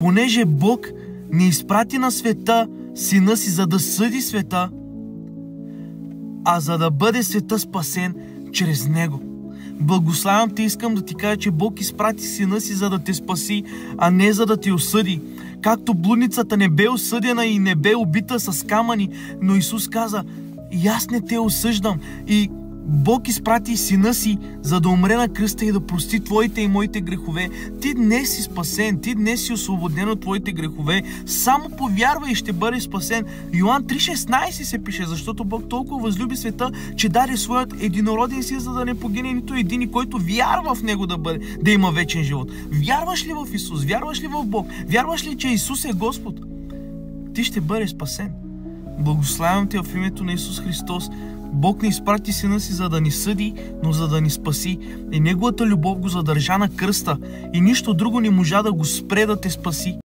Понеже Бог не изпрати на света Сина си, за да съди света, а за да бъде света спасен чрез Него. Благославям те, искам да ти кажа, че Бог изпрати Сина си, за да те спаси, а не за да те осъди. Както блудницата не бе осъдена и не бе убита с камъни, но Исус каза: и аз не те осъждам. И Бог изпрати Сина си, за да умре на кръста и да прости твоите и моите грехове. Ти днес си спасен, ти днес си освободен от твоите грехове. Само повярвай и ще бъдеш спасен. Йоан 3,16 се пише: защото Бог толкова възлюби света, че даде своят единороден Син, за да не погине нито един, и който вярва в Него да има вечен живот. Вярваш ли в Исус? Вярваш ли в Бог? Вярваш ли, че Исус е Господ? Ти ще бъдеш спасен. Благославям те в името на Исус Христос. Бог не изпрати Сина си, за да ни съди, но за да ни спаси. И Неговата любов го задържа на кръста и нищо друго не можа да го спре да те спаси.